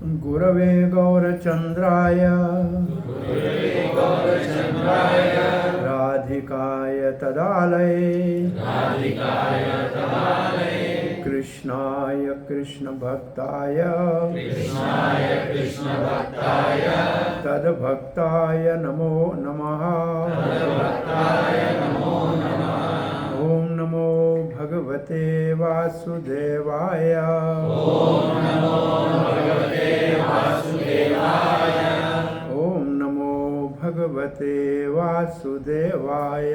गुरवे गौरचन्द्राय राधिकाय तदालये कृष्णाय कृष्णभक्ताय तद्भक्ताय नमो नमः। ॐ नमो भगवते वासुदेवाय। ॐ नमो भगवते वासुदेवाय।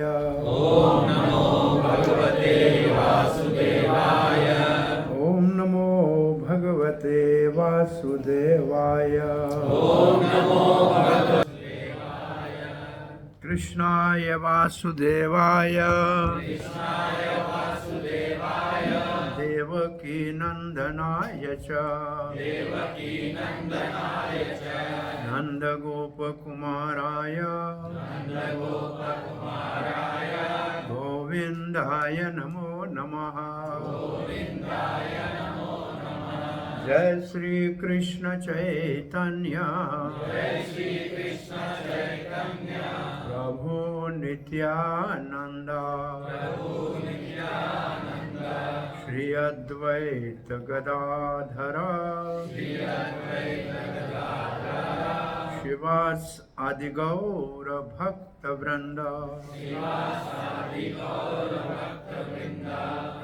ॐ नमो भगवते वासुदेवाय। कृष्णाय वासुदेवाय देवकी नंदनाय च नंदगोपकुमाराय गोविंदाय नमो नमः। जय श्री कृष्ण चैतन्य प्रभु नित्यानंद श्री अद्वैत गदाधर शिवास आदि गौर भक्त वृंद।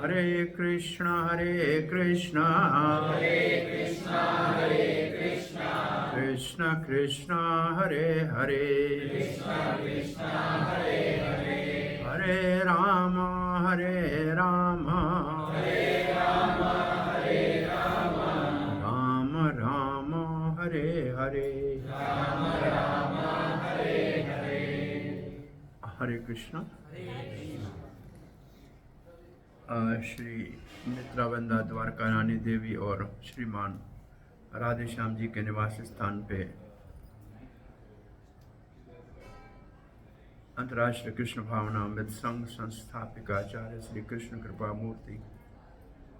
हरे कृष्ण कृष्ण कृष्ण हरे हरे हरे राम राम राम हरे हरे। हरे कृष्ण। श्री मित्रावंदा द्वारका रानी देवी और श्रीमान राधे श्याम जी के निवास स्थान पे अंतर्राष्ट्रीय कृष्ण भावना अमृत संघ संस्थापिका आचार्य श्री कृष्ण कृपा मूर्ति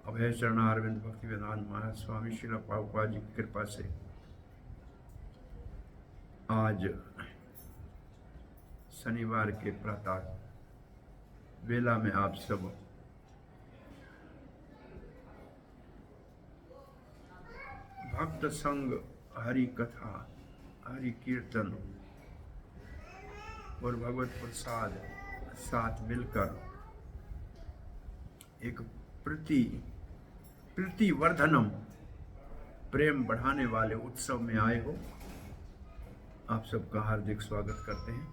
अभय चरणारविंद भक्ति वेदांत महाराज स्वामी श्रील प्रभुपाद जी की कृपा से आज शनिवार के प्रातः वेला में आप सब भक्त संग हरि कथा हरि कीर्तन और भगवत प्रसाद साथ मिलकर एक प्रतिवर्धनम प्रेम बढ़ाने वाले उत्सव में आए हो। आप सबका हार्दिक स्वागत करते हैं।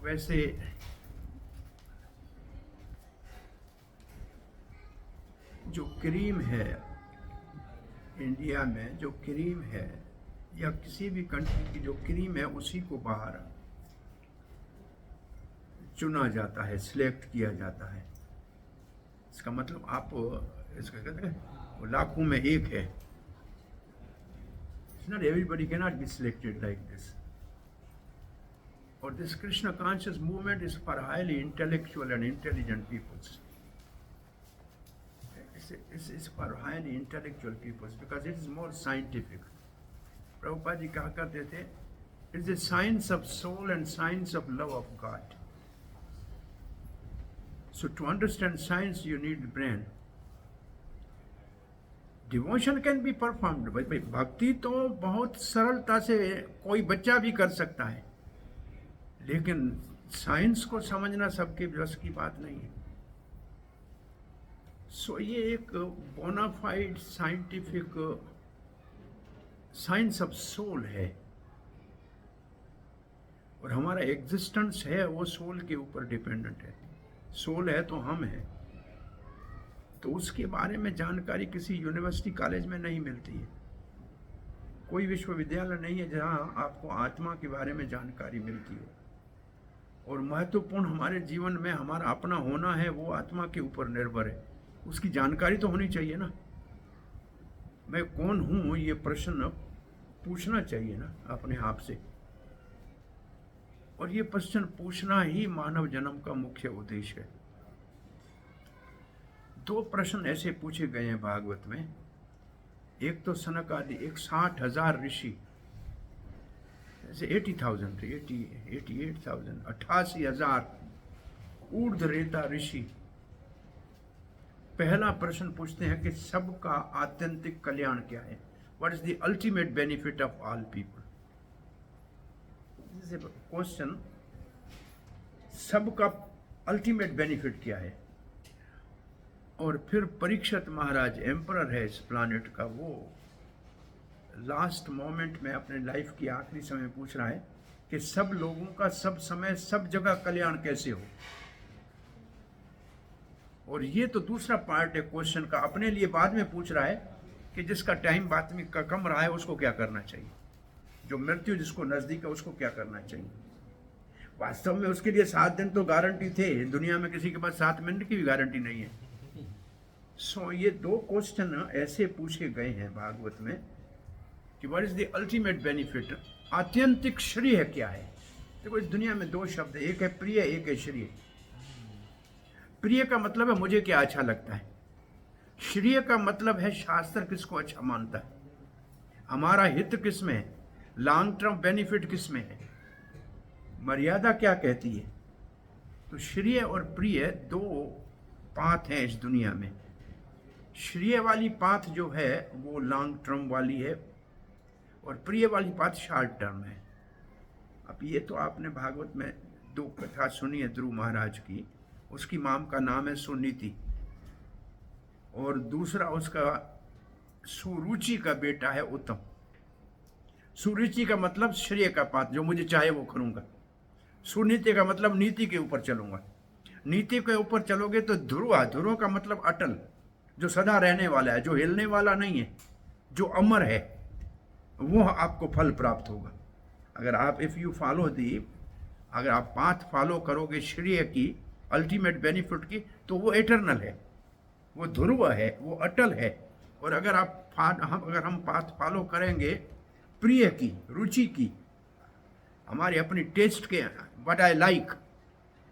वैसे जो क्रीम है इंडिया में, जो क्रीम है या किसी भी कंट्री की जो क्रीम है, उसी को बाहर चुना जाता है, सिलेक्ट किया जाता है। इसका मतलब आप इसका कहते हैं वो लाखों में एक है। Not everybody cannot be selected like this. Or this Krishna conscious movement is for highly intellectual and intelligent peoples. It's for highly intellectual peoples because it is more scientific. Prabhupada ji कहा करते थे, it's the science of soul and science of love of God. So to understand science you need brain. Devotion can be performed. भाई भक्ति तो बहुत सरलता से कोई बच्चा भी कर सकता है, लेकिन साइंस को समझना सबके बस की बात नहीं है। सो ये एक bona fide scientific science of soul है और हमारा एग्जिस्टेंस है वो सोल के ऊपर डिपेंडेंट है। सोल है तो हम हैं, तो उसके बारे में जानकारी किसी यूनिवर्सिटी कॉलेज में नहीं मिलती है। कोई विश्वविद्यालय नहीं है जहां आपको आत्मा के बारे में जानकारी मिलती हो। और महत्वपूर्ण हमारे जीवन में हमारा अपना होना है, वो आत्मा के ऊपर निर्भर है। उसकी जानकारी तो होनी चाहिए ना। मैं कौन हूं, ये प्रश्न पूछना चाहिए ना अपने आप से। और ये प्रश्न पूछना ही मानव जन्म का मुख्य उद्देश्य है। दो प्रश्न ऐसे पूछे गए हैं भागवत में एक तो सनक आदि, एक 60,000 ऋषि, ऐसे 80,000 थे, 88,000, 88,000 ऊर्ध्व रेता ऋषि पहला प्रश्न पूछते हैं कि सबका आत्यंतिक कल्याण क्या है? What is the ultimate benefit of all people? This is a question, सबका अल्टीमेट बेनिफिट क्या है? और फिर परीक्षित महाराज एम्परर है इस प्लानिट का, वो लास्ट मोमेंट में अपने लाइफ की आखिरी समय पूछ रहा है कि सब लोगों का सब समय सब जगह कल्याण कैसे हो। और ये तो दूसरा पार्ट है क्वेश्चन का, अपने लिए बाद में पूछ रहा है कि जिसका टाइम बाद में कम रहा है उसको क्या करना चाहिए, जो मृत्यु जिसको नजदीक है उसको क्या करना चाहिए। वास्तव में उसके लिए 7 दिन तो गारंटी थे, दुनिया में किसी के पास 7 मिनट की भी गारंटी नहीं है। सो ये 2 क्वेश्चन ऐसे पूछे गए हैं भागवत में कि what is the ultimate benefit, आत्यंतिक श्रेय क्या है। देखो इस दुनिया में 2 शब्द है, एक है प्रिय, एक है श्रेय। प्रिय का मतलब है मुझे क्या अच्छा लगता है, श्रेय का मतलब है शास्त्र किसको अच्छा मानता है, हमारा हित किस में है, लॉन्ग टर्म बेनिफिट किस में है, मर्यादा क्या कहती है। तो श्रेय और प्रिय 2 पाथ हैं इस दुनिया में। श्रेय वाली पाथ जो है वो लॉन्ग टर्म वाली है और प्रिय वाली पाथ शॉर्ट टर्म है। अब ये तो आपने भागवत में 2 कथा सुनी है ध्रुव महाराज की, उसकी माम का नाम है सुनीति और दूसरा उसका सुरुचि का बेटा है उत्तम। सुरुचि का मतलब श्रेय का पाथ, जो मुझे चाहे वो करूंगा। सुनीति का मतलब नीति के ऊपर चलूंगा। नीति के ऊपर चलोगे तो ध्रुव, ध्रुव का मतलब अटल, जो सदा रहने वाला है, जो हिलने वाला नहीं है, जो अमर है, वो आपको फल प्राप्त होगा। अगर आप इफ यू फॉलो दी, अगर आप पाथ फॉलो करोगे श्रेय की, अल्टीमेट बेनिफिट की, तो वो एटर्नल है, वो ध्रुव है, वो अटल है। और अगर अगर हम पाथ फॉलो करेंगे प्रिय की, रुचि की, हमारी अपनी टेस्ट के, व्हाट आई लाइक,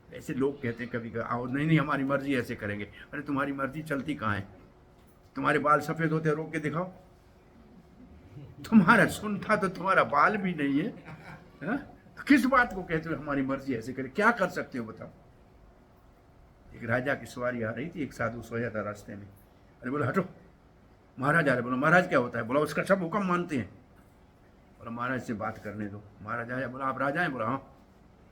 ऐसे लोग कहते हैं कभी आओ नहीं हमारी मर्जी ऐसे करेंगे। अरे तुम्हारी मर्जी चलती कहाँ है? तुम्हारे बाल सफेद होते रोक के दिखाओ। तुम्हारा सुनता तो तुम्हारा बाल भी नहीं है, हा? किस बात को कहते हो हमारी मर्जी ऐसे करे? क्या कर सकते हो बताओ? एक राजा की सवारी आ रही थी, एक साधु सोया था रास्ते में। अरे बोला हटो, महाराज आ रहे। बोला महाराज क्या होता है? बोला उसका सब हुक्म मानते हैं। बोला महाराज से बात करने दो। महाराज आया, बोला आप राजा हैं? बोला हाँ।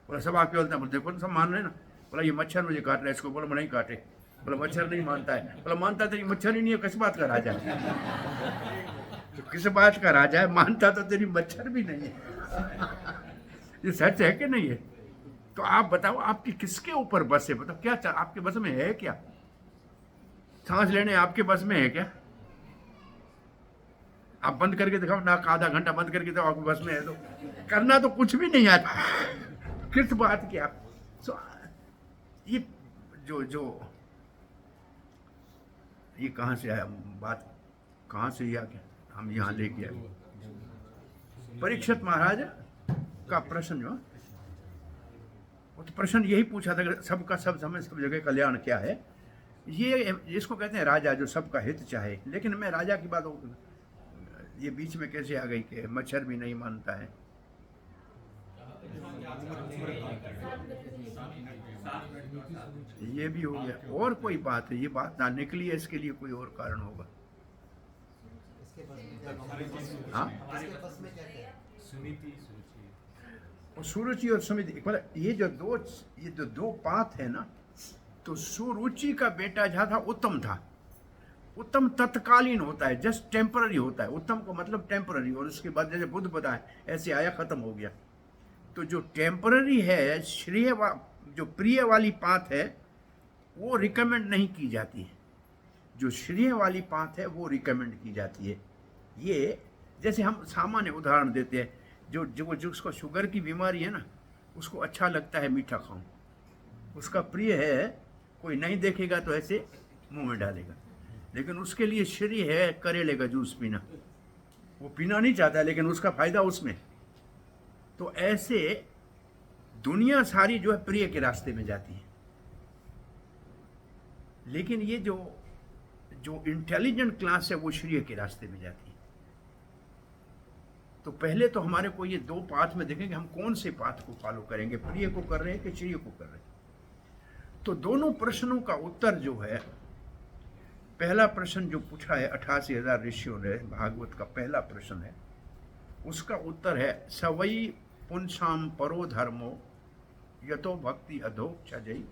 बोला सब आपके बोलते हैं? बोले देखो सब मान रहे हैं ना। बोला ये मच्छर मुझे काट रहा है इसको। बोला मैं नहीं काटे। बोला मच्छर नहीं मानता है। बोला मानता तेरी मच्छर ही नहीं है, किस बात का राजा है? तो किस बात का राजा है? मानता तो तेरी मच्छर भी नहीं है। ये सच है कि नहीं है? तो आप बताओ आपकी किसके ऊपर बस है? बताओ क्या आपके बस में है क्या? सांस लेने आपके बस में है क्या? आप बंद करके दिखाओ ना, आधा घंटा बंद करके दिखाओ आपके बस में है तो करना तो कुछ भी नहीं आता। किस बात की आप ये जो ये कहाँ से आया, बात कहाँ से आ गया, हम यहाँ लेके आए। परीक्षित महाराज का प्रश्न जो, वो तो प्रश्न यही पूछा था कि सबका सब समय सब जगह कल्याण क्या है। ये इसको कहते हैं राजा, जो सबका हित चाहे। लेकिन मैं राजा की बात, ये बीच में कैसे आ गई कि मच्छर भी नहीं मानता है? ये भी हो गया। और कोई बात है, ये बात ना निकली है, इसके लिए कोई और कारण होगा। हाँ, सुरुचि और समिति, मतलब ये जो दो पाथ है ना, तो सुरुचि का बेटा जहाँ था उत्तम था। उत्तम तत्कालीन होता है, जस्ट टेम्पररी होता है। उत्तम को मतलब टेम्पररी, और उसके बाद जैसे बुद्ध बताए ऐसे आया खत्म हो गया। तो जो टेम्पररी है, जो प्रिय वाली पाथ है वो रिकमेंड नहीं की जाती है, जो श्रेय वाली पाथ है वो रिकमेंड की जाती है। ये जैसे हम सामान्य उदाहरण देते हैं, जिसको शुगर की बीमारी है ना, उसको अच्छा लगता है मीठा खाऊं, उसका प्रिय है, कोई नहीं देखेगा तो ऐसे मुंह में डालेगा। लेकिन उसके लिए श्रेय है करेले का जूस पीना, वो पीना नहीं चाहता लेकिन उसका फायदा उसमें। तो ऐसे दुनिया सारी जो है प्रिय के रास्ते में जाती है। लेकिन ये जो इंटेलिजेंट क्लास है वो श्रेय के रास्ते में जाती है। तो पहले तो हमारे को ये दो पाथ में देखेंगे हम कौन से पाथ को फॉलो करेंगे, प्रिय को कर रहे हैं कि श्रेय को कर रहे हैं। तो दोनों प्रश्नों का उत्तर जो है, पहला प्रश्न जो पूछा है 88,000 ऋषियों ने, भागवत का पहला प्रश्न है, उसका उत्तर है सवई पुंसाम परो धर्मो यतो भक्ति अधो क्षजई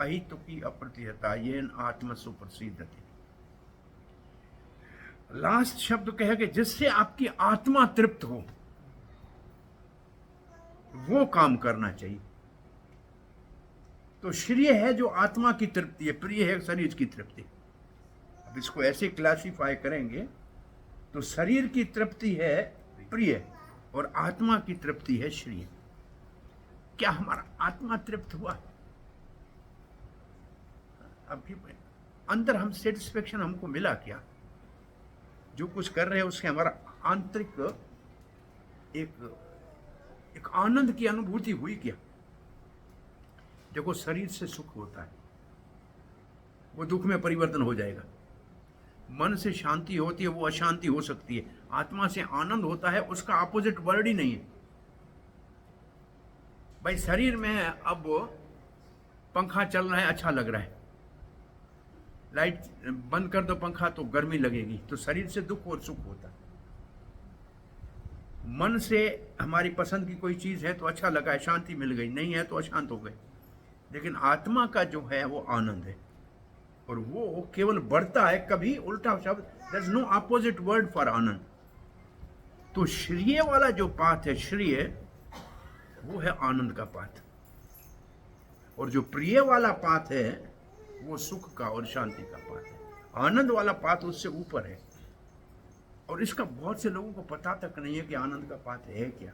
अहितुकी अप्रतिहता येन आत्म सुप्रसिद्धति। लास्ट शब्द कहे कि जिससे आपकी आत्मा तृप्त हो वो काम करना चाहिए। तो श्रेय है जो आत्मा की तृप्ति है, प्रिय है शरीर की तृप्ति। अब इसको ऐसे क्लासिफाई करेंगे तो शरीर की तृप्ति है प्रिय और आत्मा की तृप्ति है श्रेय। क्या हमारा आत्मा तृप्त हुआ? अभी अंदर हम सेटिस्फेक्शन हमको मिला क्या? जो कुछ कर रहे हैं उसके हमारा आंतरिक एक आनंद की अनुभूति हुई क्या? देखो शरीर से सुख होता है, वो दुख में परिवर्तन हो जाएगा। मन से शांति होती है, वो अशांति हो सकती है। आत्मा से आनंद होता है, उसका ऑपोजिट वर्ड ही नहीं है। भाई शरीर में अब पंखा चल रहा है, अच्छा लग रहा है, लाइट बंद कर दो पंखा तो गर्मी लगेगी, तो शरीर से दुख और सुख होता है। मन से हमारी पसंद की कोई चीज है तो अच्छा लगा है, शांति मिल गई, नहीं है तो अशांत हो गए। लेकिन आत्मा का जो है वो आनंद है और वो केवल बढ़ता है, कभी उल्टा शब्द, there is no opposite word for ananda. तो श्रेय वाला जो पाथ है, श्रेय वो है आनंद का पाथ, और जो प्रिय वाला पाथ है वो सुख का और शांति का पाथ है। आनंद वाला पाथ उससे ऊपर है, और इसका बहुत से लोगों को पता तक नहीं है कि आनंद का पाथ है क्या।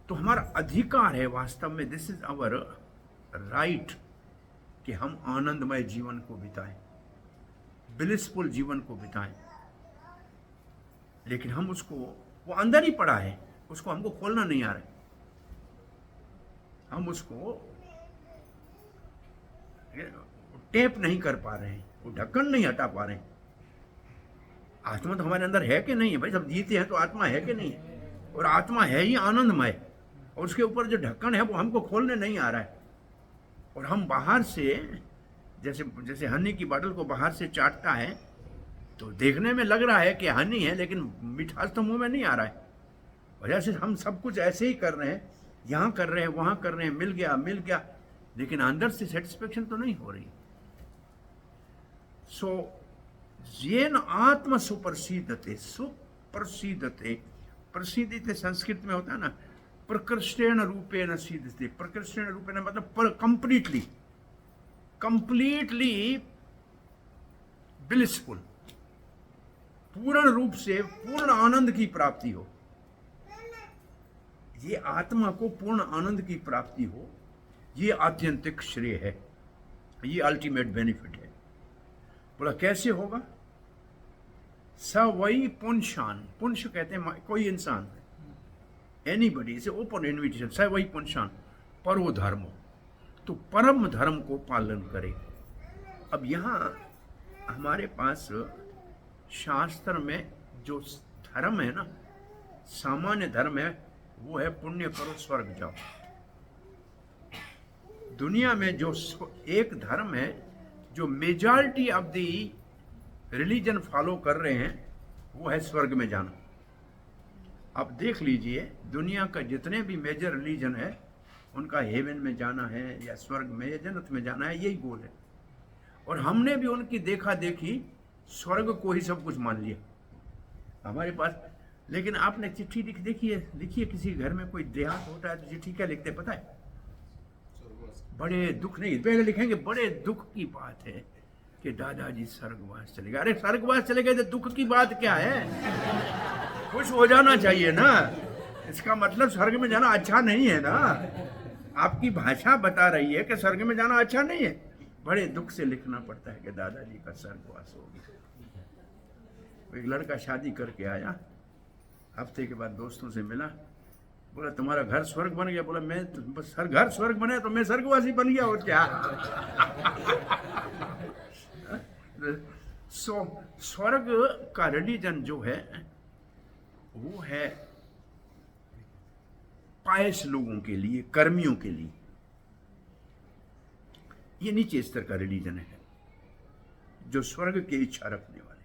तो हमारा अधिकार है वास्तव में, दिस इज आवर राइट, कि हम आनंदमय जीवन को बिताएं, ब्लिसफुल जीवन को बिताएं। लेकिन हम उसको, वो अंदर ही पड़ा है, उसको हमको खोलना नहीं आ रहा है। हम उसको टेप नहीं कर पा रहे हैं, वो ढक्कन नहीं हटा पा रहे हैं। आत्मा तो हमारे अंदर है कि नहीं है भाई? सब जीते हैं तो आत्मा है कि नहीं है? और आत्मा है ही आनंदमय, और उसके ऊपर जो ढक्कन है वो हमको खोलने नहीं आ रहा है। और हम बाहर से, जैसे हनी की बॉटल को बाहर से चाटता है तो देखने में लग रहा है कि हनी है, लेकिन मिठास तो मुंह में नहीं आ रहा है। वजह से हम सब कुछ ऐसे ही कर रहे हैं, यहाँ कर रहे हैं, वहाँ कर रहे हैं, मिल गया, लेकिन अंदर से सेटिस्फेक्शन तो नहीं हो रही। सो येन आत्म सुप्रसिद्धते, सुप्रसिद्धते, प्रसिद्धते संस्कृत में होता है ना, प्रकृष्टेन रूपेण सिद्धते। प्रकृष्टेन रूपेण मतलब कंप्लीटली ब्लिसफुल, पूर्ण रूप से पूर्ण आनंद की प्राप्ति हो। ये आत्मा को पूर्ण आनंद की प्राप्ति हो, ये आत्यंतिक श्रेय है, ये अल्टीमेट बेनिफिट है। बोला कैसे होगा? स वही पुंशान, पुंश कहते हैं कोई इंसान, एनीबडी, इसे ओपन इन्विटेशन, स वही पुंशान परो धर्मो, तो परम धर्म को पालन करे। अब यहाँ हमारे पास शास्त्र में जो धर्म है ना, सामान्य धर्म है, वो है पुण्य करो स्वर्ग जाओ। दुनिया में जो एक धर्म है जो majority of the religion follow कर रहे हैं, वो है स्वर्ग में जाना। अब देख लीजिए दुनिया का जितने भी मेजर रिलीजन है, उनका हेवन में जाना है या स्वर्ग में या जन्नत में जाना है, यही गोल है। और हमने भी उनकी देखा देखी स्वर्ग को ही सब कुछ मान लिया हमारे पास। लेकिन आपने चिट्ठी लिखिए किसी घर में कोई देहांत होता है तो चिट्ठी क्या लिखते पता है? बड़े दुख, नहीं पहले लिखेंगे बड़े दुख की बात है कि दादाजी स्वर्गवास चले गए। अरे स्वर्गवास चले गए तो दुख की बात क्या है? खुश हो जाना चाहिए ना। इसका मतलब स्वर्ग में जाना अच्छा नहीं है ना। आपकी भाषा बता रही है कि स्वर्ग में जाना अच्छा नहीं है। बड़े दुख से लिखना पड़ता है कि दादाजी का स्वर्गवास हो गया। एक लड़का शादी करके आया, हफ्ते के बाद दोस्तों से मिला, बोला तुम्हारा घर स्वर्ग बन गया? बोला मैं तो बस हर घर स्वर्ग बने तो मैं स्वर्गवासी बन गया, और क्या। स्वर्ग का रिलीजन जो है वो है पायस लोगों के लिए, कर्मियों के लिए। ये नीचे स्तर का रिलीजन है जो स्वर्ग की इच्छा रखने वाले,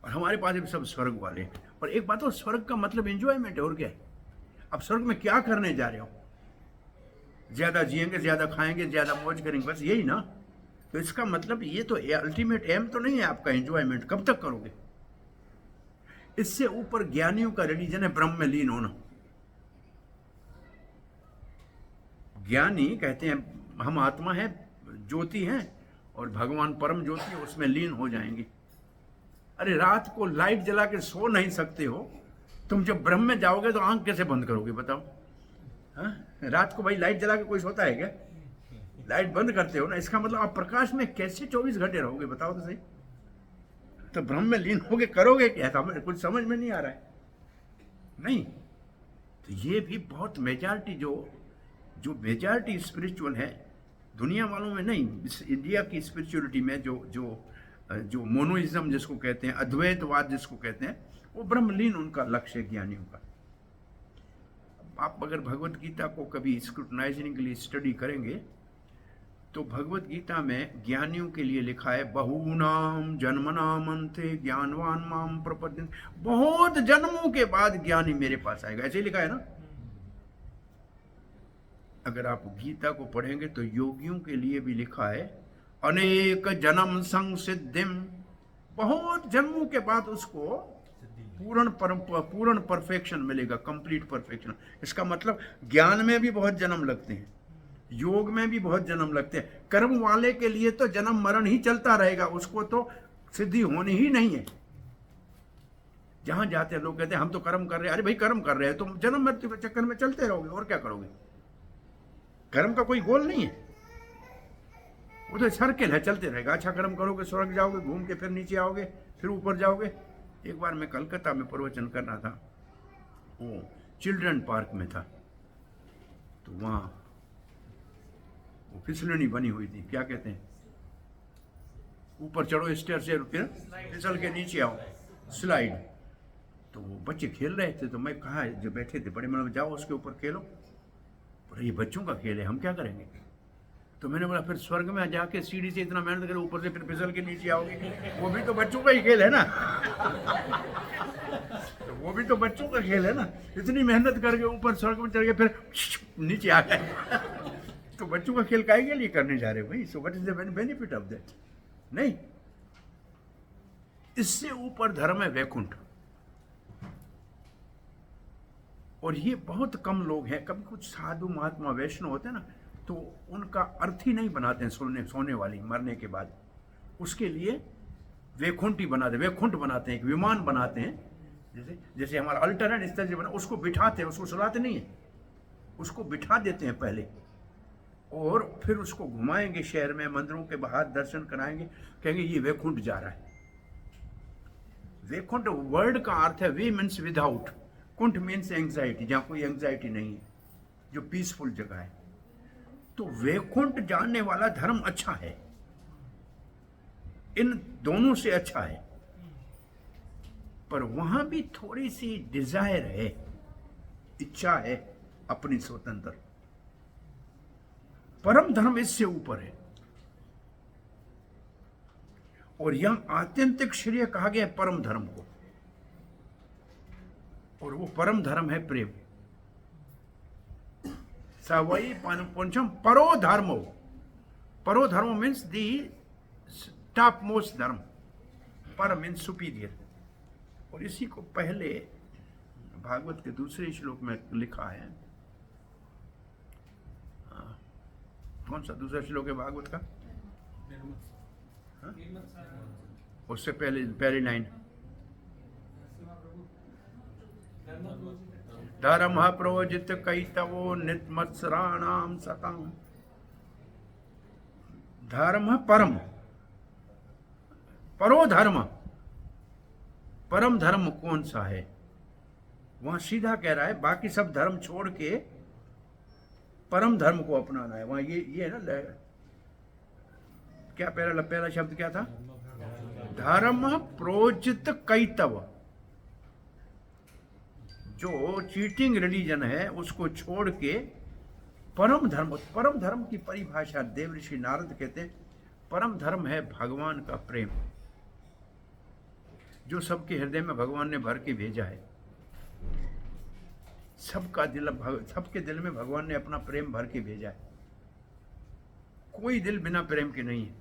और हमारे पास भी सब स्वर्ग वाले हैं। और एक बात, तो स्वर्ग का मतलब एंजॉयमेंट है, और क्या है। अब स्वर्ग में क्या करने जा रहे हो? ज्यादा जिएंगे, ज्यादा खाएंगे, ज्यादा मौज करेंगे, बस यही ना। तो इसका मतलब ये तो अल्टीमेट एम तो नहीं है आपका एंजॉयमेंट, कब तक करोगे। इससे ऊपर ज्ञानियों का रिलीजन है ब्रह्म में लीन होना। ज्ञानी कहते हैं हम आत्मा है, ज्योति है, और भगवान परम ज्योति है, उसमें लीन हो जाएंगे। अरे रात को लाइट जला के सो नहीं सकते हो, तुम जब ब्रह्म में जाओगे तो आंख कैसे बंद करोगे बताओ? हाँ, रात को भाई लाइट जला के कोई सोता है क्या? लाइट बंद करते हो ना, इसका मतलब आप प्रकाश में कैसे 24 घंटे रहोगे बताओ तो सही। तो ब्रह्म में लीन होगे, करोगे क्या? कुछ समझ में नहीं आ रहा है। नहीं, तो ये भी बहुत मेजॉरिटी जो मेजॉरिटी स्पिरिचुअल है दुनिया वालों में नहीं, इस इंडिया की स्पिरिचुअलिटी में जो मोनोइज्म जिसको कहते हैं, अद्वैतवाद जिसको कहते हैं, वो ब्रह्मलीन उनका लक्ष्य है ज्ञानियों का। आप अगर भगवत गीता को कभी स्क्रूटनाइजिंग के लिए स्टडी करेंगे तो भगवत गीता में ज्ञानियों के लिए लिखा है बहूनाम जन्मनाम अन्ते ज्ञानवान माम प्रपद्यन्ते। बहुत जन्मों के बाद ज्ञानी मेरे पास आएगा, ऐसे ही लिखा है ना। अगर आप गीता को पढ़ेंगे तो योगियों के लिए भी लिखा है अनेक जन्म संसिद्धिम, बहुत जन्मों के बाद उसको पूर्ण परफेक्शन मिलेगा, कंप्लीट परफेक्शन। इसका मतलब ज्ञान में भी बहुत जन्म लगते हैं, योग में भी बहुत जन्म लगते हैं। कर्म वाले के लिए तो जन्म मरण ही चलता रहेगा, उसको तो सिद्धि होनी ही नहीं है। जहां जाते हैं लोग कहते हैं हम तो कर्म कर रहे हैं। अरे भाई कर्म कर रहे हैं, तुम जन्म मृत्यु के चक्कर में चलते रहोगे, और क्या करोगे। कर्म का कोई गोल नहीं है, वो तो सर्किल है, चलते रहेगा। अच्छा कर्म करोगे स्वर्ग जाओगे, घूम के फिर नीचे आओगे, फिर ऊपर जाओगे। एक बार मैं कलकत्ता में प्रवचन कर रहा था, वो चिल्ड्रन पार्क में था, तो वहाँ वो फिसलनी बनी हुई थी, क्या कहते हैं, ऊपर चढ़ो स्टेयर से, फिर फिसल के नीचे आओ, स्लाइड। तो वो बच्चे खेल रहे थे, तो मैं कहा जो बैठे थे बड़े, मैंने जाओ उसके ऊपर खेलो। बोले ये बच्चों का खेल है, हम क्या करेंगे। तो मैंने बोला फिर स्वर्ग में जाके सीढ़ी से इतना मेहनत करे, ऊपर से फिर फिसल के नीचे आओगे, वो भी तो बच्चों का ही खेल है ना। तो वो भी तो बच्चों का खेल है ना, इतनी मेहनत करके ऊपर स्वर्ग में चढ़ के फिर नीचे आ गए। तो बच्चों का खेल काहे के लिए करने जा रहे हो भाई। So what is the benefit of that. नहीं, इससे ऊपर धर्म है वैकुंठ, और ये बहुत कम लोग हैं। कभी कुछ साधु महात्मा वैष्णव होते हैं ना, तो उनका अर्थ ही नहीं बनाते हैं सोने वाली मरने के बाद, उसके लिए वैकुंठ ही बनाते, वैकुंठ बनाते हैं, एक विमान बनाते हैं, जैसे हमारा अल्टर है इस तरह से बना, उसको बिठाते हैं, उसको सुलाते नहीं है, उसको बिठा देते हैं पहले, और फिर उसको घुमाएंगे शहर में, मंदिरों के बाहर दर्शन कराएंगे, कहेंगे ये वैकुंठ जा रहा है। वैकुंठ वर्ड का अर्थ है vai means without, kuntha means anxiety, जहां कोई एंग्जाइटी नहीं है, जो पीसफुल जगह है। तो वैकुंठ जानने वाला धर्म अच्छा है, इन दोनों से अच्छा है, पर वहां भी थोड़ी सी डिजायर है, इच्छा है अपनी स्वतंत्र। परम धर्म इससे ऊपर है, और यहां आत्यंतिक श्रेय कहा गया है परम धर्म को, और वो परम धर्म है प्रेम। सवई पंचम परो धर्मो, परो धर्मो मीन्स दी टॉप मोस्ट धर्म, पर मीन्स सुपीरियर। और इसी को पहले भागवत के दूसरे श्लोक में लिखा है, कौन सा दूसरा श्लोक है भागवत का, उससे पहली लाइन, धर्म प्रोजित कैतवो नित्मत्सराणाम सताम। धर्म परम, परो धर्म, परम धर्म कौन सा है, वहां सीधा कह रहा है बाकी सब धर्म छोड़ के परम धर्म को अपनाना है। वहां ये है ना, क्या पहला शब्द क्या था? धर्म प्रोजित कैतव। जो चीटिंग रिलीजन है उसको छोड़ के परम धर्म की परिभाषा देवऋषि नारद कहते हैं, परम धर्म है भगवान का प्रेम, जो सबके हृदय में भगवान ने भर के भेजा है। सबके दिल में भगवान ने अपना प्रेम भर के भेजा है। कोई दिल बिना प्रेम के नहीं है।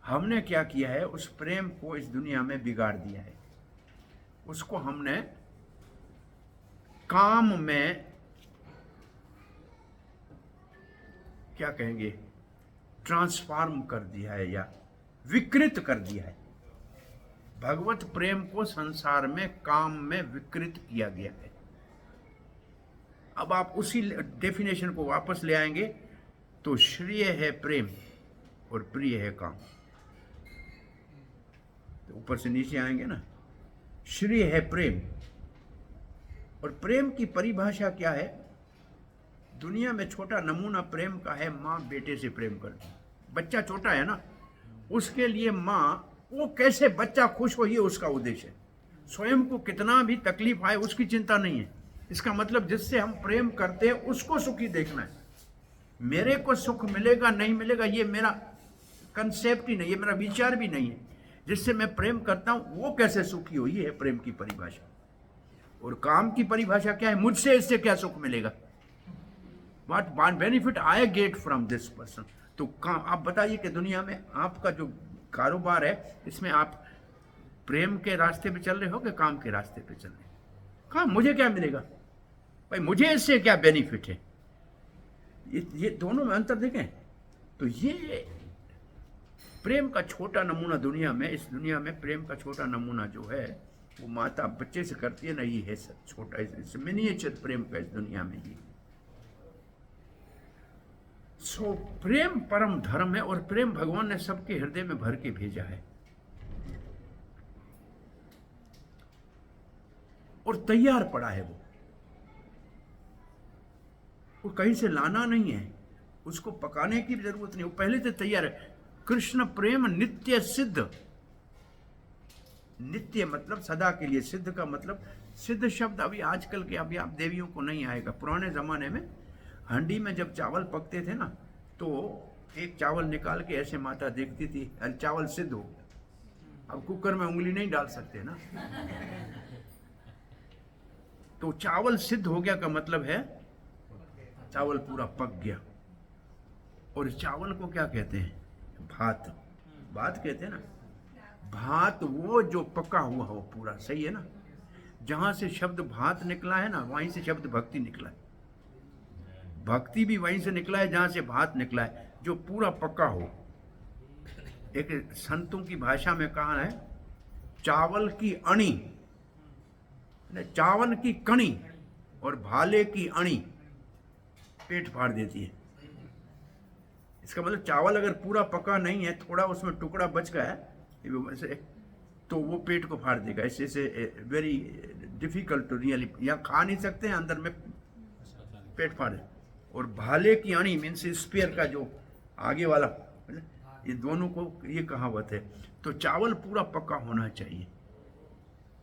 हमने क्या किया है? उस प्रेम को इस दुनिया में बिगाड़ दिया है। उसको हमने काम में, क्या कहेंगे, ट्रांसफॉर्म कर दिया है या विकृत कर दिया है। भगवत प्रेम को संसार में काम में विकृत किया गया है। अब आप उसी डेफिनेशन को वापस ले आएंगे तो श्रेय है प्रेम और प्रिय है काम। तो ऊपर से नीचे आएंगे ना, श्रेय है प्रेम, और प्रेम की परिभाषा क्या है? दुनिया में छोटा नमूना प्रेम का है, माँ बेटे से प्रेम करती है। बच्चा छोटा है ना, उसके लिए माँ, वो कैसे बच्चा खुश हो ये उसका उद्देश्य है। स्वयं को कितना भी तकलीफ आए उसकी चिंता नहीं है। इसका मतलब जिससे हम प्रेम करते हैं उसको सुखी देखना है। मेरे को सुख मिलेगा नहीं मिलेगा ये मेरा कंसेप्ट ही नहीं है, मेरा विचार भी नहीं है। जिससे मैं प्रेम करता हूं वो कैसे सुखी हो, ये है प्रेम की परिभाषा। और काम की परिभाषा क्या है? मुझसे इससे क्या सुख मिलेगा, what benefit I get from this person. तो काम, आप बताइए कि दुनिया में आपका जो कारोबार है इसमें आप प्रेम के रास्ते पे चल रहे हो कि काम के रास्ते पे चल रहे हो? काम, मुझे क्या मिलेगा भाई, मुझे इससे क्या बेनिफिट है? ये दोनों में अंतर देखें तो ये प्रेम का छोटा नमूना दुनिया में, इस दुनिया में प्रेम का छोटा नमूना जो है वो माता बच्चे से करती है ना, ये है सब छोटा, इस मिनिएचर प्रेम का इस दुनिया में ये। सो प्रेम परम धर्म है और प्रेम भगवान ने सबके हृदय में भर के भेजा है और तैयार पड़ा है। वो कहीं से लाना नहीं है, उसको पकाने की जरूरत नहीं, वो पहले से तैयार है। कृष्ण प्रेम नित्य सिद्ध, नित्य मतलब सदा के लिए, सिद्ध का मतलब, सिद्ध शब्द अभी आजकल के, अभी आप देवियों को नहीं आएगा। पुराने जमाने में हांडी में जब चावल पकते थे ना तो एक चावल निकाल के ऐसे माता देखती थी, अरे चावल सिद्ध हो गया। अब कुकर में उंगली नहीं डाल सकते ना, तो चावल सिद्ध हो गया का मतलब है चावल पूरा पक गया। और चावल को क्या कहते हैं? भात, भात कहते हैं ना। भात वो जो पका हुआ हो पूरा, सही है ना। जहां से शब्द भात निकला है ना, वहीं से शब्द भक्ति निकला है। भक्ति भी वहीं से निकला है जहां से भात निकला है, जो पूरा पका हो। एक संतों की भाषा में कहा है, चावल की अणी, चावल की कणी और भाले की अणी पेट फाड़ देती है। इसका मतलब चावल अगर पूरा पका नहीं है, थोड़ा उसमें टुकड़ा बच गया है तो वो पेट को फाड़ देगा। इससे वेरी डिफिकल्ट टू रियली, यहाँ खा नहीं सकते हैं, अंदर में पेट फाड़े। और भाले की अणी मीन्स स्पेयर का जो आगे वाला, ये दोनों को ये कहावत है। तो चावल पूरा पका होना चाहिए।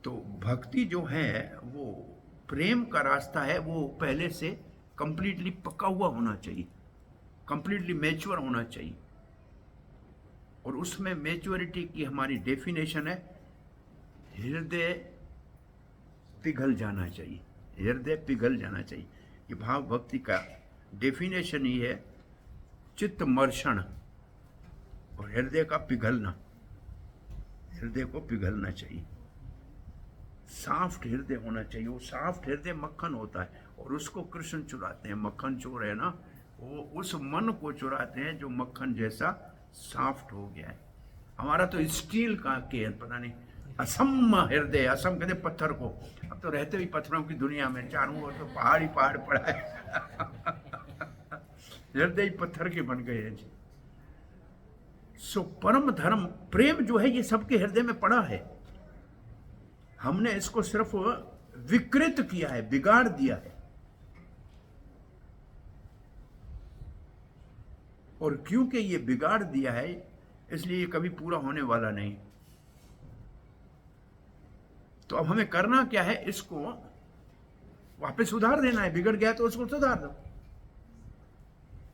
तो भक्ति जो है वो प्रेम का रास्ता है, वो पहले से कंप्लीटली पका हुआ होना चाहिए, कंप्लीटली मैच्योर होना चाहिए। और उसमें मैच्योरिटी की हमारी डेफिनेशन है, हृदय पिघल जाना चाहिए, हृदय पिघल जाना चाहिए। ये भाव भक्ति का डेफिनेशन ही है, चित्तमर्षण और हृदय का पिघलना, हृदय को पिघलना चाहिए। सॉफ्ट हृदय होना चाहिए। वो सॉफ्ट हृदय मक्खन होता है और उसको कृष्ण चुराते हैं। मक्खन चोर है ना, वो उस मन को चुराते हैं जो मक्खन जैसा सॉफ्ट हो गया है। हमारा तो स्टील का के पता नहीं, असम हृदय, असम कहते पत्थर को। अब तो रहते भी पत्थरों की दुनिया में, चारों ओर तो पहाड़ ही पहाड़ पड़ा है। हृदय पत्थर के बन गए हैं जी। सो परम धर्म प्रेम जो है ये सबके हृदय में पड़ा है। हमने इसको सिर्फ विकृत किया है, बिगाड़ दिया है। और क्योंकि ये बिगाड़ दिया है इसलिए ये कभी पूरा होने वाला नहीं। तो अब हमें करना क्या है, इसको वापस सुधार देना है। बिगड़ गया तो उसको सुधार दो।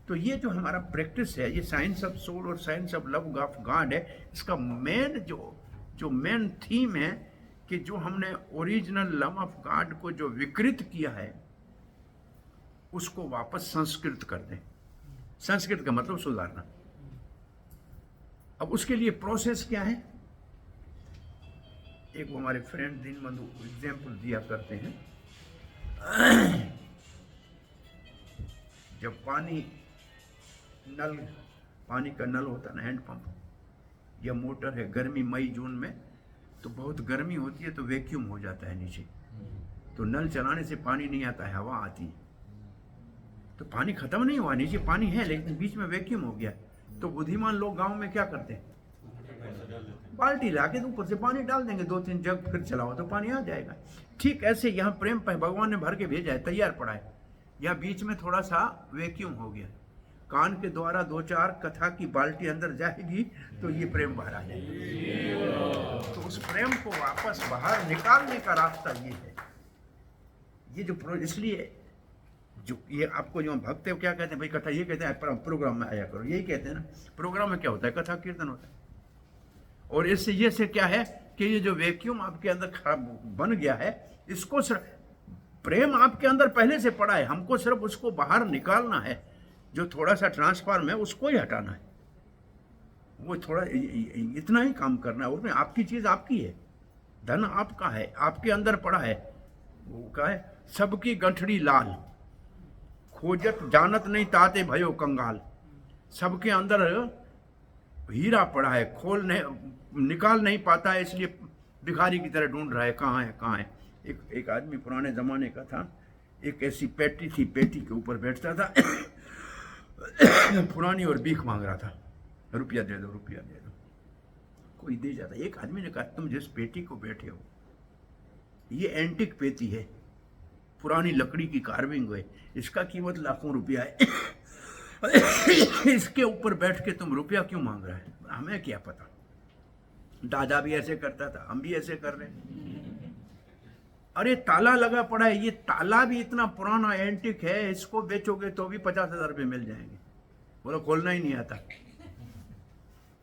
तो ये जो हमारा प्रैक्टिस है, ये साइंस ऑफ सोल और science of love of God है, इसका मेन जो मेन थीम है कि जो हमने ओरिजिनल लव ऑफ गॉड को जो विकृत किया है उसको वापस संस्कृत कर दें। संस्कृत का मतलब सुधारना। अब उसके लिए प्रोसेस क्या है, एक वो हमारे फ्रेंड दीनबंधु एग्जाम्पल दिया करते हैं। जब पानी का नल होता है ना, हैंडपंप या मोटर है, गर्मी मई जून में तो बहुत गर्मी होती है तो वैक्यूम हो जाता है नीचे, तो नल चलाने से पानी नहीं आता है, हवा आती है, तो पानी खत्म नहीं हुआ, नीचे पानी है लेकिन बीच में वैक्यूम हो गया। तो बुद्धिमान लोग गांव में क्या करते हैं, बाल्टी लाके तो ऊपर से पानी डाल देंगे, 2-3 जग, फिर चलाओ तो पानी आ जाएगा। ठीक ऐसे यहाँ प्रेम भगवान ने भर के भेजा है, तैयार पड़ा है, यहाँ बीच में थोड़ा सा वैक्यूम हो गया, कान के द्वारा 2-4 कथा की बाल्टी अंदर जाएगी तो ये प्रेम बाहर आ जाएगा। तो उस प्रेम को वापस बाहर निकालने का रास्ता ये है। ये जो इसलिए जो ये आपको जो भक्त है क्या कहते हैं भाई, कथा ये कहते हैं प्रोग्राम में आया करो, यही कहते हैं ना। प्रोग्राम में क्या होता है, कथा कीर्तन होता है। और इससे ये से क्या है कि ये जो वैक्यूम आपके अंदर खराब बन गया है, इसको प्रेम आपके अंदर पहले से पड़ा है, हमको सिर्फ उसको बाहर निकालना है। जो थोड़ा सा ट्रांसफार्म है उसको ही हटाना है, वो थोड़ा इतना ही काम करना है। और आपकी चीज आपकी है, धन आपका है, आपके अंदर पड़ा है। वो क्या है, सबकी गठड़ी लाल खोजत जानत नहीं ताते भयो कंगाल। सबके अंदर हीरा पड़ा है, खोल नहीं निकाल नहीं पाता है, इसलिए भिखारी की तरह ढूंढ रहा है, कहाँ है कहाँ है। एक आदमी पुराने जमाने का था, एक ऐसी पेटी थी, पेटी के ऊपर बैठता था पुरानी, और भीख मांग रहा था, रुपया दे दो रुपया दे दो, कोई दे जाता। एक आदमी ने कहा, तुम जिस पेटी को बैठे हो ये एंटिक पेटी है, पुरानी लकड़ी की कार्विंग है, इसका कीमत लाखों रुपया है इसके ऊपर बैठ के तुम रुपया क्यों मांग रहा है? हमें क्या पता, दादा भी ऐसे करता था, हम भी ऐसे कर रहे हैं। अरे ताला लगा पड़ा है, ये ताला भी इतना पुराना एंटिक है, इसको बेचोगे तो भी 50,000 रुपये मिल जाएंगे। बोला खोलना ही नहीं आता,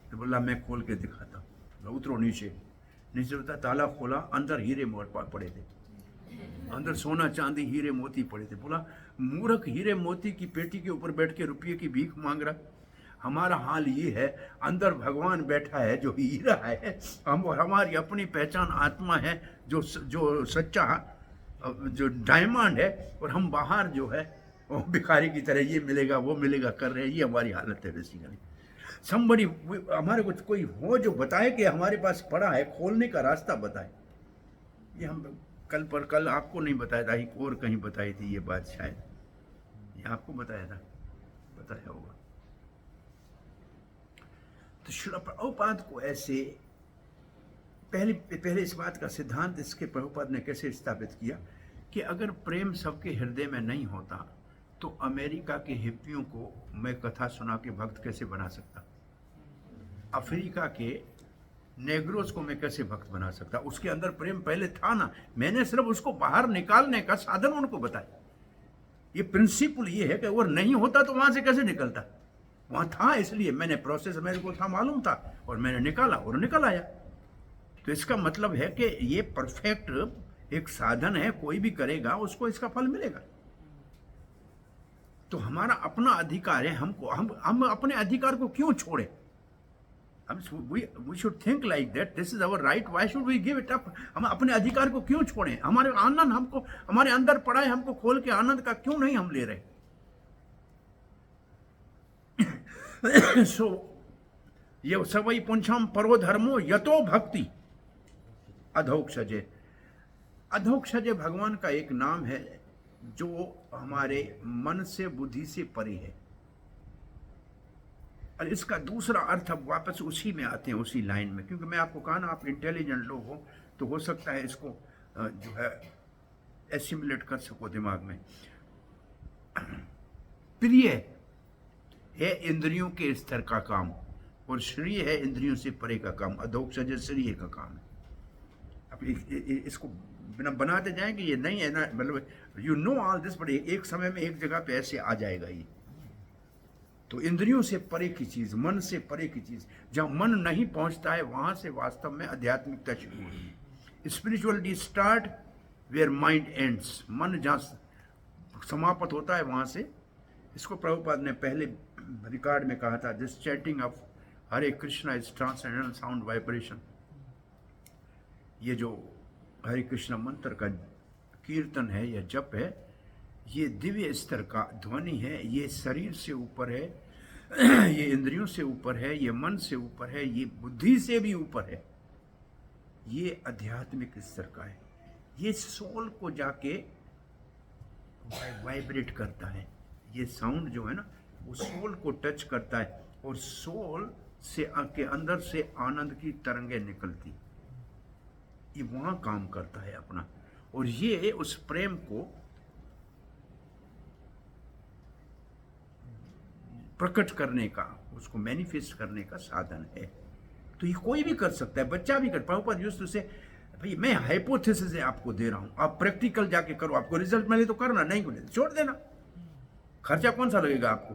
तो बोला मैं खोल के दिखाता हूँ। उतरो नीचे, नीचे उतरा, ताला खोला, अंदर हीरे पड़े थे, अंदर सोना चांदी हीरे मोती पड़े थे। बोला मूर्ख, हीरे मोती की पेटी के ऊपर बैठ के रुपये की भीख मांग रहा। हमारा हाल ये है, अंदर भगवान बैठा है जो हीरा है, हम और हमारी अपनी पहचान आत्मा है जो सच्चा जो डायमंड है, और हम बाहर जो है वो भिखारी की तरह ये मिलेगा वो मिलेगा कर रहे हैं। ये हमारी हालत है बेसिकली। समबड़ी हमारे कुछ कोई हो जो बताए कि हमारे पास पड़ा है, खोलने का रास्ता बताए। ये हम कल आपको नहीं बताया था, एक और कहीं बताई थी ये बात, शायद ये आपको बताया होगा। तो श्रील प्रभुपाद को ऐसे पहले इस बात का सिद्धांत इसके प्रभुपाद ने कैसे स्थापित किया कि अगर प्रेम सबके हृदय में नहीं होता तो अमेरिका के हिप्पियों को मैं कथा सुना के भक्त कैसे बना सकता, अफ्रीका के नेग्रोस को मैं कैसे भक्त बना सकता। उसके अंदर प्रेम पहले था ना, मैंने सिर्फ उसको बाहर निकालने का साधन उनको बताया। ये प्रिंसिपल ये है कि अगर नहीं होता तो वहां से कैसे निकलता, वहां था, इसलिए मैंने प्रोसेस मेरे को था मालूम था और मैंने निकाला और निकल आया। तो इसका मतलब है कि ये परफेक्ट एक साधन है, कोई भी करेगा उसको इसका फल मिलेगा। तो हमारा अपना अधिकार है, हम अपने अधिकार को क्यों छोड़े? We should think like that. This is our right. Why should we give it up? हम अपने अधिकार को क्यों छोड़ें? हमारे आनंद हमको हमारे अंदर पड़ा है, हमको खोल के आनंद का क्यों नहीं हम ले रहे? सो ये सवई पुंछम परो धर्मो यतो भक्ति अधोक्षजे। अधोक्षजे भगवान का एक नाम है जो हमारे मन से बुद्धि से परे है। और इसका दूसरा अर्थ अब वापस उसी में आते हैं, उसी लाइन में, क्योंकि मैं आपको कहा ना आप इंटेलिजेंट लोग हो तो हो सकता है इसको जो है एसिमुलेट कर सको दिमाग में। प्रिय है इंद्रियों के स्तर का काम, और श्रेय है इंद्रियों से परे का काम। अधोक्षज श्रेय का काम है। अब इसको बिना बनाते जाएंगे, ये नहीं है ना, मतलब you know all this, but एक समय में एक जगह पे ऐसे आ जाएगा ये। तो इंद्रियों से परे की चीज, मन से परे की चीज, जहां मन नहीं पहुंचता है वहां से वास्तव में आध्यात्मिकता शुरू होती है। Spirituality start where mind ends. मन जहां समाप्त होता है वहां से। इसको प्रभुपाद ने पहले रिकॉर्ड में कहा था, this chanting of Hare Krishna is transcendental sound vibration. ये जो हरे कृष्णा मंत्र का कीर्तन है या जप है, ये दिव्य स्तर का ध्वनि है। ये शरीर से ऊपर है, ये इंद्रियों से ऊपर है, ये मन से ऊपर है, ये बुद्धि से भी ऊपर है। ये आध्यात्मिक स्तर का है। ये सोल को जाके वाइब्रेट करता है। ये साउंड जो है ना, वो सोल को टच करता है, और सोल से के अंदर से आनंद की तरंगें निकलती, ये वहां काम करता है अपना। और ये उस प्रेम को प्रकट करने का, उसको मैनिफेस्ट करने का साधन है। तो ये कोई भी कर सकता है, बच्चा भी कर। प्रभुपाद यूज्ड टू से, भाई मैं हाइपोथेसिस आपको दे रहा हूं, आप प्रैक्टिकल जाके करो, आपको रिजल्ट मिले तो करना, नहीं मिले तो छोड़ देना। खर्चा कौन सा लगेगा आपको?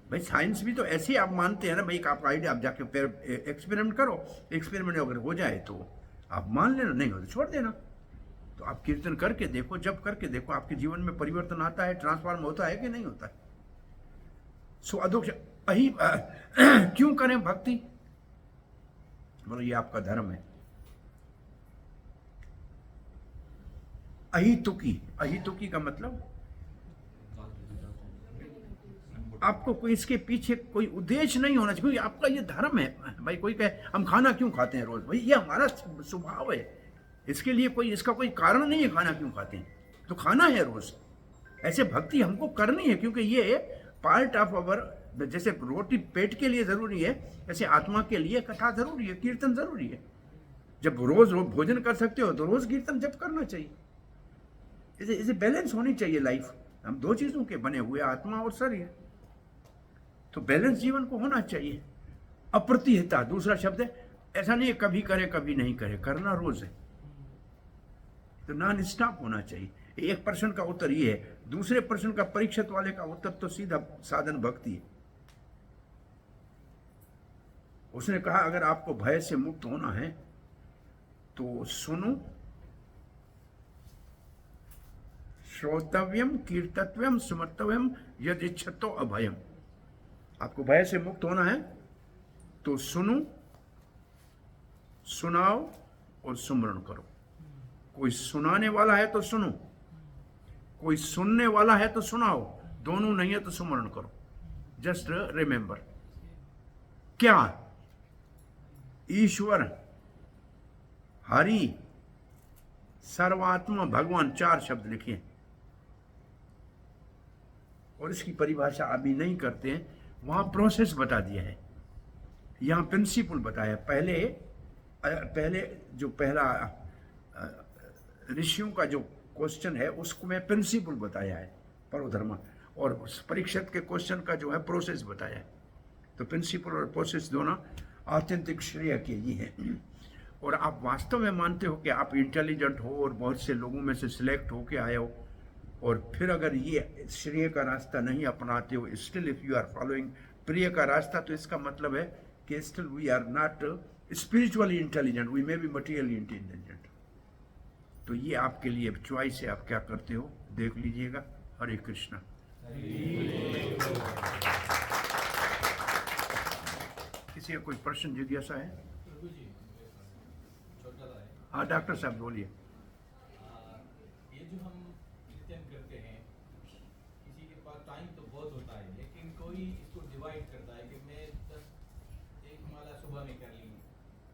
भाई साइंस भी तो ऐसे ही आप मानते हैं ना, भाई आपका आइडिया, आप जाके फिर एक्सपेरिमेंट करो, एक्सपेरिमेंट अगर हो जाए तो आप मान लेना, नहीं हो तो छोड़ देना। तो आप कीर्तन करके देखो, जब करके देखो, आपके जीवन में परिवर्तन आता है, ट्रांसफॉर्म होता है कि नहीं होता है। सो अधोक्ष अही क्यों करें भक्ति? बोलो ये आपका धर्म है। अहितुकी का मतलब आपको कोई इसके पीछे कोई उद्देश्य नहीं होना चाहिए, क्योंकि आपका ये धर्म है। भाई कोई कहे हम खाना क्यों खाते हैं रोज, भाई ये हमारा स्वभाव है, इसके लिए कोई इसका कोई कारण नहीं है खाना क्यों खाते हैं, तो खाना है रोज। ऐसे भक्ति हमको करनी है, क्योंकि ये पार्ट ऑफ अवर, जैसे रोटी पेट के लिए जरूरी है, ऐसे आत्मा के लिए कथा जरूरी है, कीर्तन जरूरी है। जब रोज भोजन कर सकते हो तो रोज कीर्तन जब करना चाहिए। इसे बैलेंस होनी चाहिए लाइफ। हम दो चीजों के बने हुए, आत्मा और शरीर, तो बैलेंस जीवन को होना चाहिए। अप्रतिहता दूसरा शब्द है, ऐसा नहीं है कभी करे कभी नहीं करे, करना रोज है। तो नॉन स्टॉप होना चाहिए। एक प्रश्न का उत्तर ये है। दूसरे प्रश्न का, परीक्षित वाले का उत्तर तो सीधा साधन भक्ति है। उसने कहा अगर आपको भय से मुक्त होना है तो सुनो, श्रोतव्यम कीर्तव्यम स्मर्तव्यम यद इच्छतो अभयम। आपको भय से मुक्त होना है तो सुनो, सुनाओ और सुमरण करो। कोई सुनाने वाला है तो सुनो, कोई सुनने वाला है तो सुनाओ, दोनों नहीं है तो सुमरण करो। जस्ट रिमेंबर, क्या ईश्वर, हरि, सर्वात्मा, भगवान, चार शब्द लिखे, और इसकी परिभाषा अभी नहीं करते हैं। वहां प्रोसेस बता दिया है, यहां प्रिंसिपल बताया। पहले जो पहला ऋषियों का जो क्वेश्चन है उसको मैं प्रिंसिपल बताया है, परोधर्मा, और परीक्षित के क्वेश्चन का जो है प्रोसेस बताया है। तो प्रिंसिपल और प्रोसेस दोनों ऑथेंटिक श्रेय के ही हैं। और आप वास्तव में मानते हो कि आप इंटेलिजेंट हो और बहुत से लोगों में से सिलेक्ट होके आए हो, और फिर अगर ये श्रेय का रास्ता नहीं अपनाते हो, still if you are following प्रिय का रास्ता, तो इसका मतलब है कि still we are not spiritually intelligent, we may be materially intelligent. तो ये आपके लिए चॉइस है, आप क्या करते हो देख लीजिएगा। हरे कृष्णा। किसी का कोई प्रश्न जिज्ञासा है? हाँ डॉक्टर साहब बोलिए। ये जो हम कीर्तन करते हैं, किसी के पास टाइम तो बहुत होता है, लेकिन कोई इसको डिवाइड करता है कि मैं 1 माला सुबह में कर ली,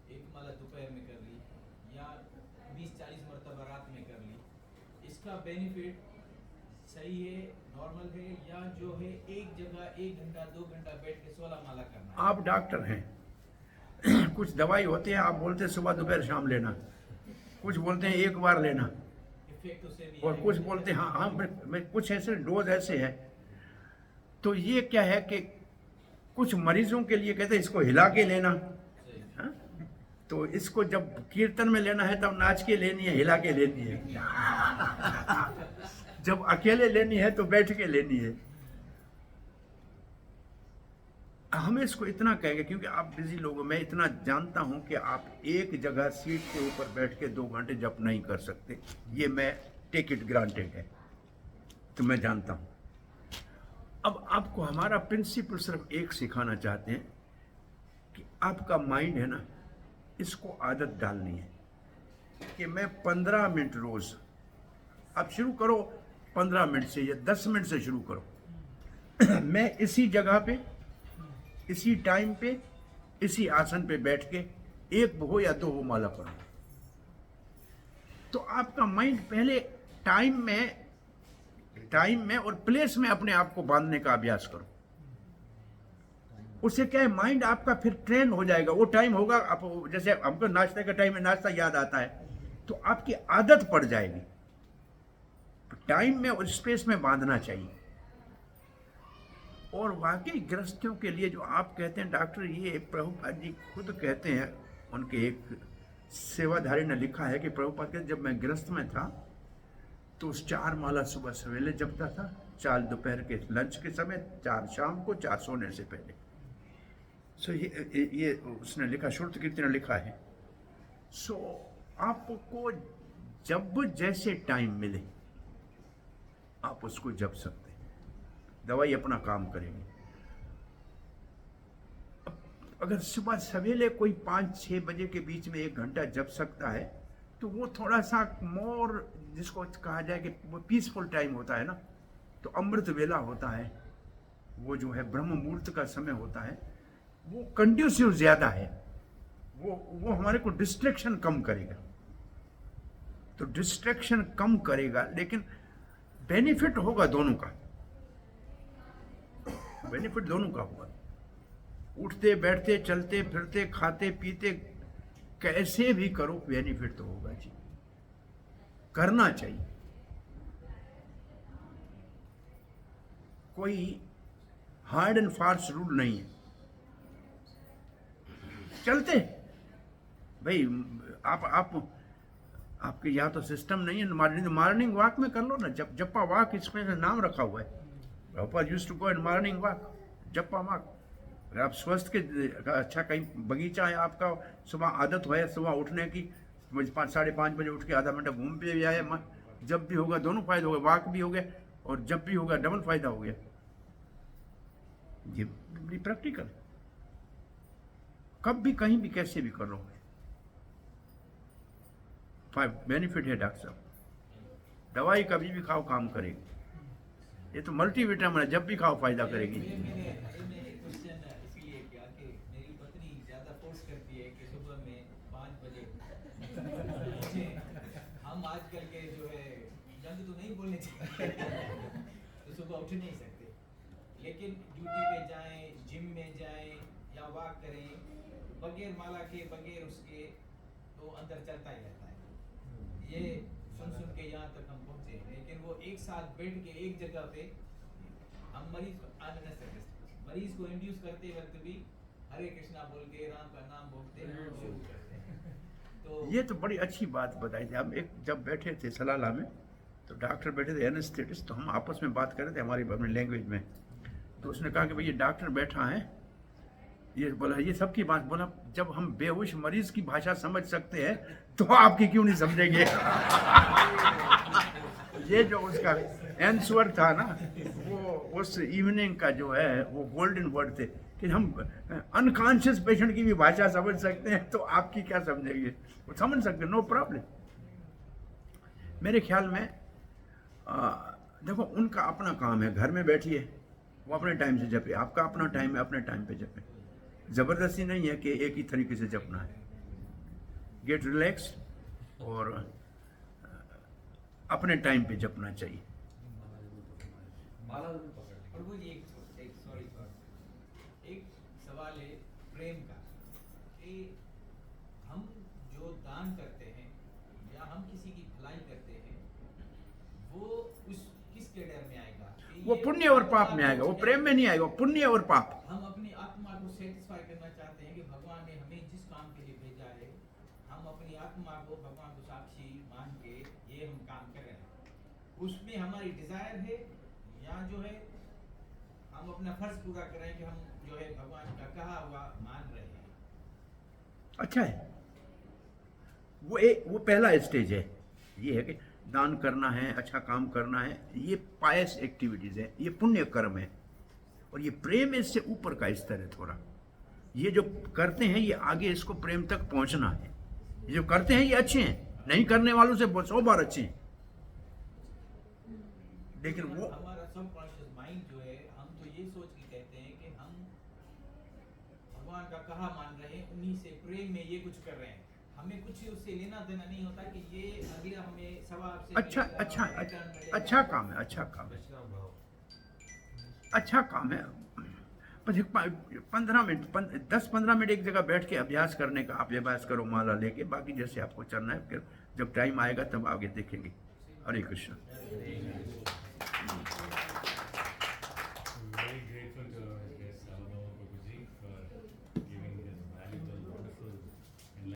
1 माला दोपहर में कर ली, या 20-40 मरतबा रात में कर ली। इसका बेनिफिट सही है, नॉर्मल है, या जो है एक जगह 1 घंटा 2 घंटा बैठ के 16 माला करना है? आप डॉक्टर हैं, कुछ दवाई होती है, आप बोलते हैं सुबह दोपहर शाम लेना, कुछ बोलते हैं एक बार लेना, इफेक्ट उससे नहीं और आएगा। कुछ बोलते हैं हाँ मैं कुछ ऐसे डोज ऐसे हैं। तो ये क्या है कि कुछ मरीजों के लिए कहते हैं इसको हिला के लेना, हाँ? तो इसको जब कीर्तन में लेना है तब नाच के लेनी है, हिला के लेनी है। जब अकेले लेनी है तो बैठ के लेनी है। हमें इसको इतना कहेंगे क्योंकि आप बिजी लोग हो, मैं इतना जानता हूं कि आप एक जगह सीट के ऊपर बैठ के 2 घंटे जप नहीं कर सकते, ये मैं टेक इट ग्रांटेड है, तो मैं जानता हूं। अब आपको हमारा प्रिंसिपल सिर्फ एक सिखाना चाहते हैं कि आपका माइंड है ना, इसको आदत डालनी है कि मैं 15 मिनट रोज, आप शुरू करो 15 मिनट से या 10 मिनट से शुरू करो। मैं इसी जगह पे, इसी टाइम पे, इसी आसन पे बैठ के 1 हो या 2 हो माला पढ़ो। तो आपका माइंड पहले टाइम में और प्लेस में अपने आप को बांधने का अभ्यास करो। उससे क्या है, माइंड आपका फिर ट्रेन हो जाएगा। वो टाइम होगा, आप जैसे हमको नाश्ते का टाइम में नाश्ता याद आता है, तो आपकी आदत पड़ जाएगी। टाइम में और स्पेस में बांधना चाहिए। और वाकई गृहस्थियों के लिए जो आप कहते हैं डॉक्टर, ये प्रभुपाद जी खुद कहते हैं, उनके एक सेवाधारी ने लिखा है कि प्रभुपाद कहते जब मैं गृहस्थ में था तो उस 4 माला सुबह सवेरे जपता था, 4 दोपहर के लंच के समय, 4 शाम को, 4 सोने से पहले। सो ये उसने लिखा, श्रुत कीर्ति ने लिखा है। सो आपको जब जैसे टाइम मिले आप उसको जप सकते हैं, दवाई अपना काम करेगी। अगर सुबह सवेरे कोई 5-6 बजे के बीच में 1 घंटा जप सकता है तो वो थोड़ा सा मोर, जिसको कहा जाए कि वो पीसफुल टाइम होता है ना, तो अमृत वेला होता है, वो जो है ब्रह्म मुहूर्त का समय होता है, वो कंड्यूसिव ज्यादा है। वो हमारे को डिस्ट्रैक्शन कम करेगा। तो डिस्ट्रैक्शन कम करेगा, लेकिन बेनिफिट होगा दोनों का, बेनिफिट दोनों का होगा। उठते बैठते चलते फिरते खाते पीते कैसे भी करो, बेनिफिट तो होगा जी, करना चाहिए। कोई हार्ड एंड फास्ट रूल नहीं है, चलते भाई। आपके यहाँ तो सिस्टम नहीं है, मॉर्निंग वॉक में कर लो ना, जप्पा वॉक, इसमें नाम रखा हुआ है। Prabhupada used to go in morning walk, japa walk. अगर आप स्वस्थ के अच्छा कहीं बगीचा है आपका, सुबह आदत हो है सुबह उठने की, 5-5:30 बजे उठ के आधा घंटा घूम भी आए, जब भी होगा दोनों फायदे हो गए, वॉक भी हो गया और जब भी होगा डबल फायदा हो गया। ये बड़ी प्रैक्टिकल, कब भी कहीं भी कैसे भी कर लो, बेनिफिट है डॉक्टर साहब। दवाई कभी भी खाओ काम करेगी, ये तो मल्टीविटामिन है, जब भी खाओ फायदा करेगी। मैंने क्वेश्चन इसलिए किया कि मेरी पत्नी ज़्यादा फोर्स करती है कि सुबह में 5 बजे हम आजकल के जो है जंग तो नहीं बोलने चाहिए तो सुबह उठ नहीं सकते, लेकिन ड्यूटी पे जाएं, जिम में जाएं या वॉक करें, बगैर माला के बगैर उसके तो अंदर चलता ही रहता है। ये सुन के यहाँ तक हम पहुँचे, लेकिन वो एक साथ बैठ के एक जगह पे हम मरीज को आने न सकते, मरीज को इंड्यूस करते वक्त भी हरे कृष्णा बोल के राम का नाम बोलते शुरू करते हैं। तो ये तो बड़ी अच्छी बात बताई थी। हम एक जब बैठे थे सलाला में, तो डॉक्टर बैठे थे एनेस्थेटिस्ट, तो हम आपस में बात कर रहे थे हमारी अपनी लैंग्वेज में। तो उसने कहा कि भाई ये डॉक्टर बैठा है, ये बोला ये सबकी बात, बोला जब हम बेहोश मरीज की भाषा समझ सकते हैं तो आपकी क्यों नहीं समझेंगे। ये जो उसका आंसर था ना, वो उस इवनिंग का जो है वो गोल्डन वर्ड थे कि हम अनकॉन्शियस पेशेंट की भी भाषा समझ सकते हैं तो आपकी क्या समझेंगे, वो समझ सकते, नो प्रॉब्लम। मेरे ख्याल में देखो उनका अपना काम है, घर में बैठिए, वो अपने टाइम से जपे, आपका अपना टाइम है, अपने टाइम पे जपे। जबरदस्ती नहीं है कि एक ही तरीके से जपना है। गेट रिलैक्स और अपने टाइम पे जपना चाहिए। प्रभु जी एक सवाल है प्रेम का, कि हम जो दान करते हैं या हम किसी की भलाई करते हैं वो पुण्य और पाप में आएगा, वो प्रेम में नहीं आएगा, वो पुण्य और पाप। हम अपनी आत्मा को सेटिस्फाई करना चाहते हैं कि भगवान ने हमें जिस काम के लिए भेजा है, हम अपनी आत्मा को भगवान को साक्षी मान के ये हम काम कर रहे हैं। उसमें हमारी डिजायर है या जो है हम अपना फर्ज पूरा कर रहे हैं कि हम जो है भगवान का कहा हुआ मान रहे हैं। अच्छा है, वो पहला स्टेज है। ये है कि दान करना है, अच्छा काम करना है, ये पायस एक्टिविटीज है, ये पुण्य कर्म है। और ये प्रेम इससे ऊपर का स्तर है थोड़ा। ये जो करते हैं ये आगे इसको प्रेम तक पहुंचना है। ये जो करते हैं ये अच्छे हैं, नहीं करने वालों से 100 बार अच्छे हैं, लेकिन वो हमारा सबकॉन्शियस माइंड जो है, हम तो ये सोच के कहते हैं कि हम भगवान का कहा मान रहे हैं, उन्हीं से प्रेम में ये कुछ कर रहे हैं, हमें कुछ उससे लेना देना नहीं होता कि ये अगला हमें सवाब से अच्छा मिलेगा, अच्छा रिटर्न मिलेगा। अच्छा काम है, अच्छा काम है, अच्छा काम है। 15 मिनट 10-15 मिनट एक जगह बैठ के अभ्यास करने का, आप अभ्यास करो माला लेके, बाकी जैसे आपको चलना है, फिर जब टाइम आएगा तब आगे देखेंगे। हरे कृष्ण।